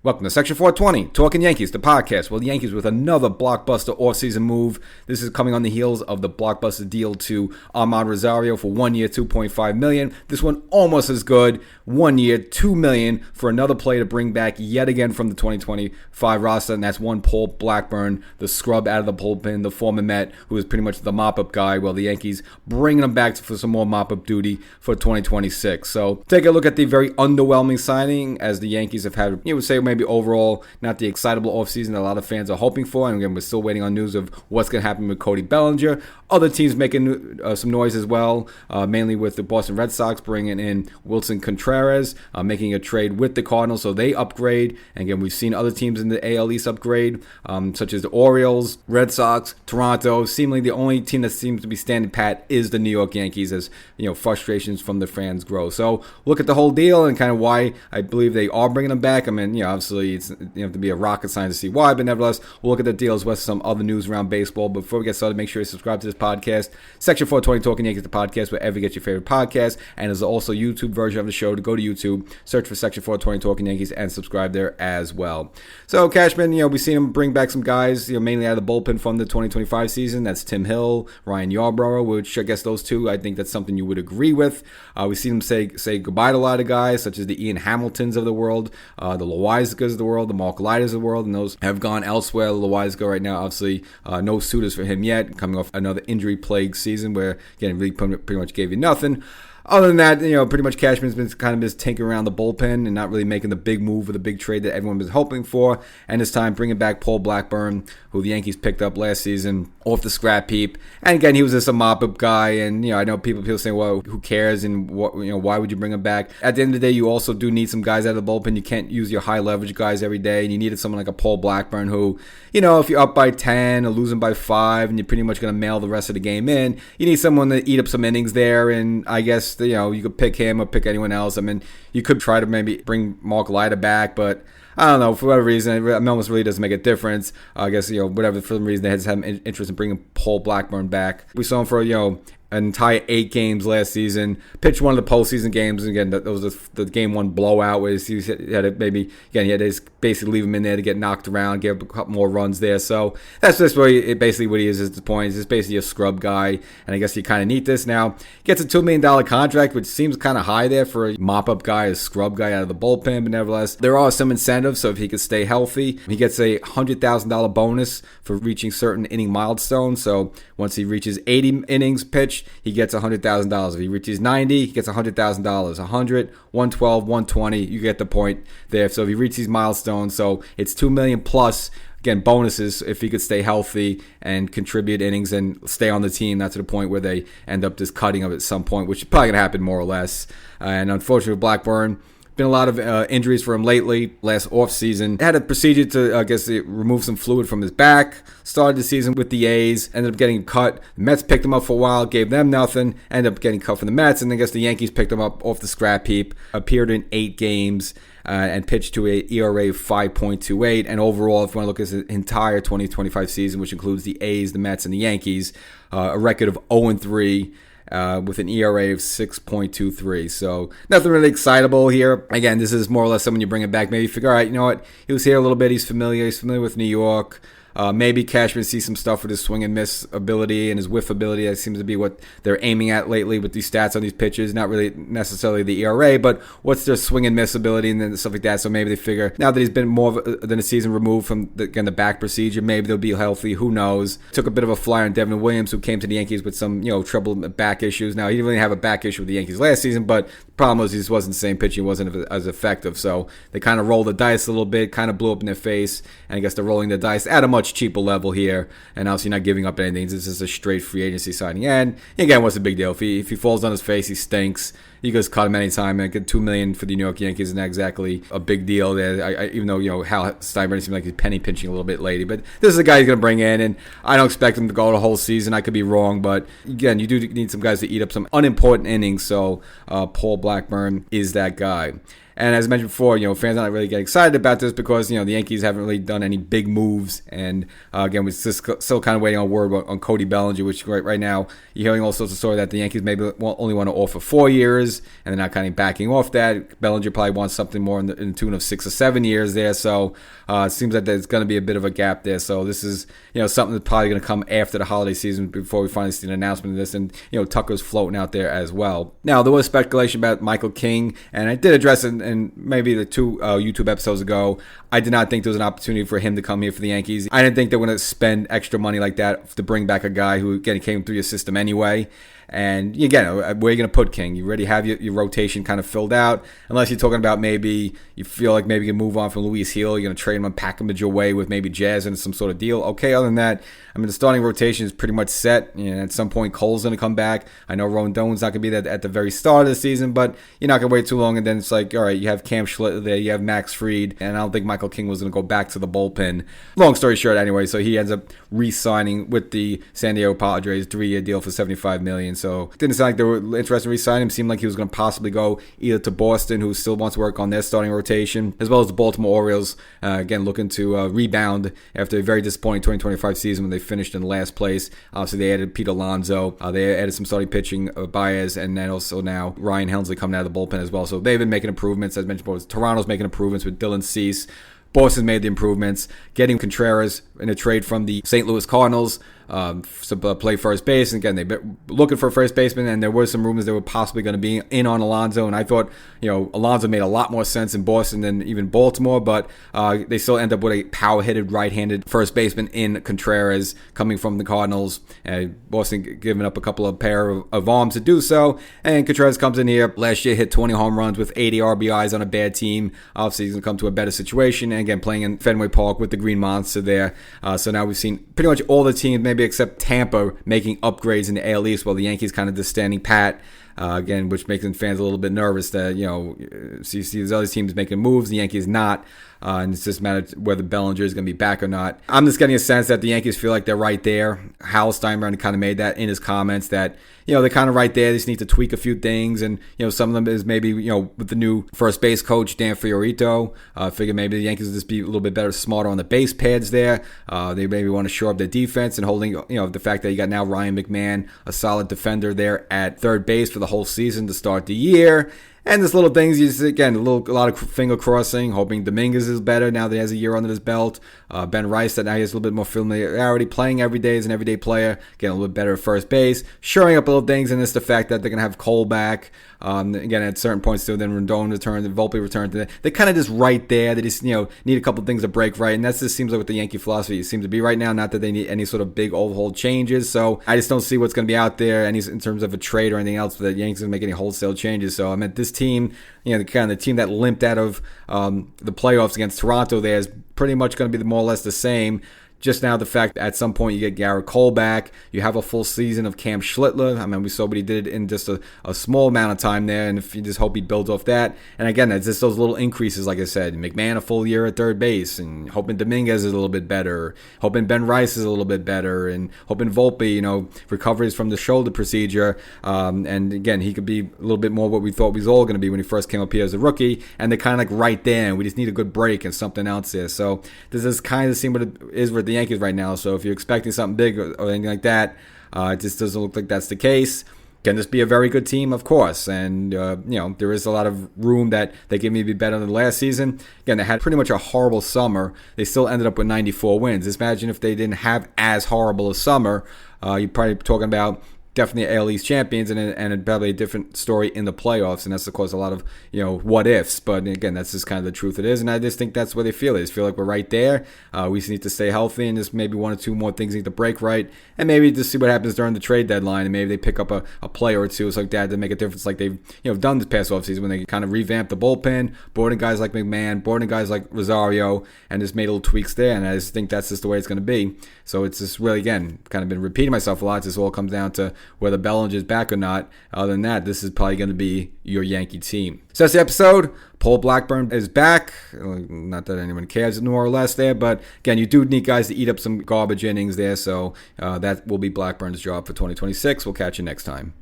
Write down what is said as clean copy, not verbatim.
Welcome to Section 420, Talkin Yankees, the podcast. Well, the Yankees with another blockbuster offseason move. This is coming on the heels of the blockbuster deal to Ahmad Rosario for 1 year, $2.5 million. This one almost as good, 1 year, $2 million for another player to bring back yet again from the 2025 roster, and that's one Paul Blackburn, the scrub out of the bullpen, the former Met, who is pretty much the mop-up guy. Well, the Yankees bringing him back for some more mop-up duty for 2026. So take a look at the very underwhelming signing, as the Yankees have had, you would say, maybe overall not the excitable offseason that a lot of fans are hoping for. And again, we're still waiting on news of what's going to happen with Cody Bellinger. Other teams making some noise as well, mainly with the Boston Red Sox bringing in Wilson Contreras, making a trade with the Cardinals, so they upgrade. And again, we've seen other teams in the AL East upgrade, such as the Orioles, Red Sox, Toronto. Seemingly the only team that seems to be standing pat is the New York Yankees, as frustrations from the fans grow. So look at the whole deal and kind of why I believe they are bringing them back. I mean, obviously it's have to be a rocket science to see why, but nevertheless, we'll look at the deal as well as some other news around baseball. But before we get started, make sure you subscribe to this podcast. Section 420 Talkin Yankees, the podcast, wherever you get your favorite podcast. And there's also a YouTube version of the show. To go to YouTube, search for Section 420 Talkin Yankees, and subscribe there as well. So Cashman, we've seen him bring back some guys, mainly out of the bullpen from the 2025 season. That's Tim Hill, Ryan Yarbrough, which I guess those two, I think that's something you would agree with. We've seen him say goodbye to a lot of guys, such as the Ian Hamiltons of the world, the Loizagas of the world, the Mark Leiters of the world, and those have gone elsewhere. Loizaga right now, obviously, no suitors for him yet, coming off another injury-plagued season where, again, really pretty much gave you nothing. Other than that, pretty much Cashman's been kind of just tinkering around the bullpen and not really making the big move or the big trade that everyone was hoping for. And this time, bringing back Paul Blackburn, who the Yankees picked up last season off the scrap heap. And again, he was just a mop-up guy. And I know people saying, well, who cares? And why would you bring him back? At the end of the day, you also do need some guys out of the bullpen. You can't use your high leverage guys every day. And you needed someone like a Paul Blackburn, who, if you're up by 10 or losing by 5, and you're pretty much going to mail the rest of the game in, you need someone to eat up some innings there. And I guess you could pick him or pick anyone else. I mean, you could try to maybe bring Mark Leiter back, but I don't know, for whatever reason, it almost really doesn't make a difference. I guess, whatever, for some reason, they had to have interest in bringing Paul Blackburn back. We saw him for, an entire 8 games last season, pitched one of the postseason games. Again, that was the game 1 blowout where he had to he had to basically leave him in there to get knocked around, give up a couple more runs there. So that's just basically what he is at this point. He's just basically a scrub guy, and I guess you kind of need this now. Gets a $2 million contract, which seems kind of high there for a mop-up guy, a scrub guy out of the bullpen, but nevertheless, there are some incentives, so if he could stay healthy, he gets a $100,000 bonus for reaching certain inning milestones. So once he reaches 80 innings pitched, he gets $100,000. If he reaches 90, he gets $100,000. 100, 112, 120, you get the point there. So if he reaches these milestones, so it's $2 million plus, again, bonuses if he could stay healthy and contribute innings and stay on the team, not to the point where they end up just cutting him at some point, which is probably going to happen more or less. And unfortunately, Blackburn, been a lot of injuries for him lately. Last offseason, had a procedure to, remove some fluid from his back. Started the season with the A's, ended up getting cut. The Mets picked him up for a while, gave them nothing, ended up getting cut from the Mets, and I guess the Yankees picked him up off the scrap heap. Appeared in 8 games and pitched to a ERA of 5.28. And overall, if you want to look at his entire 2025 season, which includes the A's, the Mets, and the Yankees, a record of 0-3. With an ERA of 6.23. So nothing really excitable here. Again, this is more or less someone you bring it back. Maybe you figure, all right, you know what? He was here a little bit. He's familiar. He's familiar with New York. Maybe Cashman sees some stuff with his swing and miss ability and his whiff ability. That seems to be what they're aiming at lately with these stats on these pitches. Not really necessarily the ERA, but what's their swing and miss ability and then stuff like that. So maybe they figure, now that he's been more than a season removed from the back procedure, maybe they'll be healthy. Who knows? Took a bit of a flyer on Devin Williams, who came to the Yankees with some trouble back issues. Now, he didn't really have a back issue with the Yankees last season, but the problem was he just wasn't the same pitching, wasn't as effective. So they kind of rolled the dice a little bit, kind of blew up in their face, and I guess they're rolling the dice at a much cheaper level here. And obviously not giving up anything. This is a straight free agency signing. And again, what's the big deal? If he falls on his face, he stinks. You guys cut him anytime. And get $2 million for the New York Yankees is not exactly a big deal there. Even though Hal Steinbrenner seems like he's penny pinching a little bit lately, but this is a guy he's going to bring in, and I don't expect him to go the whole season. I could be wrong, but again, you do need some guys to eat up some unimportant innings. So Paul Blackburn is that guy. And as mentioned before, fans are not really getting excited about this because, the Yankees haven't really done any big moves. And again, we're still kind of waiting on word on Cody Bellinger, which right now you're hearing all sorts of stories that the Yankees maybe only want to offer 4 years, and they're not kind of backing off that. Bellinger probably wants something more in the tune of 6 or 7 years there. So it seems like there's going to be a bit of a gap there. So this is, something that's probably going to come after the holiday season before we finally see an announcement of this. And, Tucker's floating out there as well. Now, there was speculation about Michael King, and I did address it in maybe the 2 YouTube episodes ago. I did not think there was an opportunity for him to come here for the Yankees. I didn't think they were going to spend extra money like that to bring back a guy who, again, came through your system anyway. And again, where are you going to put King? You already have your rotation kind of filled out. Unless you're talking about maybe you feel like maybe you can move on from Luis Gil. You're going to trade him and package away with maybe Jazz and some sort of deal. Okay, other than that, I mean, the starting rotation is pretty much set. At some point, Cole's going to come back. I know Rondon's not going to be there at the very start of the season, but you're not going to wait too long. And then it's like, all right, you have Cam Schlitter there. You have Max Fried. And I don't think Michael King was going to go back to the bullpen. Long story short, anyway, so he ends up re-signing with the San Diego Padres, 3-year deal for $75 million. So it didn't sound like they were interested in re-signing him. Seemed like he was going to possibly go either to Boston, who still wants to work on their starting rotation, as well as the Baltimore Orioles, again, looking to rebound after a very disappointing 2025 season when they finished in last place. Obviously, they added Pete Alonso. They added some starting pitching, Baez, and then also now Ryan Helmsley coming out of the bullpen as well. So they've been making improvements. As mentioned before, Toronto's making improvements with Dylan Cease. Boston made the improvements, getting Contreras in a trade from the St. Louis Cardinals to play first base. And again, they've been looking for a first baseman, and there were some rumors they were possibly going to be in on Alonso. And I thought, Alonso made a lot more sense in Boston than even Baltimore, but they still end up with a power-hitted right-handed first baseman in Contreras coming from the Cardinals. Boston giving up a couple of pair of arms to do so. And Contreras comes in here. Last year, hit 20 home runs with 80 RBIs on a bad team. Obviously, he's going to come to a better situation. And again, playing in Fenway Park with the Green Monster there. So now we've seen pretty much all the teams, maybe except Tampa, making upgrades in the AL East, while the Yankees kind of just standing pat. Again, which makes fans a little bit nervous that, see these other teams making moves, the Yankees not. And it's just a matter of whether Bellinger is going to be back or not. I'm just getting a sense that the Yankees feel like they're right there. Hal Steinbrenner kind of made that in his comments that, they're kind of right there. They just need to tweak a few things. And, some of them is maybe, with the new first base coach, Dan Fiorito, figure maybe the Yankees will just be a little bit better, smarter on the base pads there. They maybe want to shore up their defense and holding, the fact that you got now Ryan McMahon, a solid defender there at third base for the whole season to start the year. And there's little things, again, a lot of finger crossing, hoping Dominguez is better now that he has a year under his belt. Ben Rice, that now he has a little bit more familiarity, playing every day as an everyday player, getting a little bit better at first base, shoring up little things, and it's the fact that they're going to have Cole back. Again, at certain points too, then Rendon returned, and Volpe returned. They're kind of just right there. They just, need a couple things to break right, and that just seems like what the Yankee philosophy seems to be right now. Not that they need any sort of big overhaul changes. So I just don't see what's going to be out there, any in terms of a trade or anything else, that the Yankees going to make any wholesale changes. So I mean, this team, the kind of the team that limped out of the playoffs against Toronto, there is pretty much going to be more or less the same. Just now, the fact that at some point you get Garrett Cole back, you have a full season of Cam Schlitter. I mean, we saw what he did in just a small amount of time there, and if you just hope he builds off that. And again, it's just those little increases, like I said. McMahon a full year at third base, and hoping Dominguez is a little bit better, hoping Ben Rice is a little bit better, and hoping Volpe, recovers from the shoulder procedure. And again, he could be a little bit more what we thought he was all going to be when he first came up here as a rookie. And they're kind of like right there, and we just need a good break and something else there. So this is kind of seeing what it is with the Yankees right now. So if you're expecting something big or anything like that, it just doesn't look like that's the case. Can this be a very good team? Of course. And, there is a lot of room that they give me to be better than last season. Again, they had pretty much a horrible summer. They still ended up with 94 wins. Just imagine if they didn't have as horrible a summer. You're probably talking about definitely AL East champions and probably a different story in the playoffs, and that's of course a lot of what ifs. But again, that's just kind of the truth it is, and I just think that's where they feel. They just feel like we're right there. We just need to stay healthy, and just maybe one or two more things need to break right, and maybe just see what happens during the trade deadline, and maybe they pick up a player or two like that to make a difference, like they've done this past offseason when they kind of revamped the bullpen, brought in guys like McMahon, brought in guys like Rosario, and just made little tweaks there. And I just think that's just the way it's going to be. So it's just really, again, kind of been repeating myself a lot. This all comes down to whether Bellinger is back or not. Other than that, this is probably going to be your Yankee team. So that's the episode. Paul Blackburn is back. Not that anyone cares more or less there, but again, you do need guys to eat up some garbage innings there. So that will be Blackburn's job for 2026. We'll catch you next time.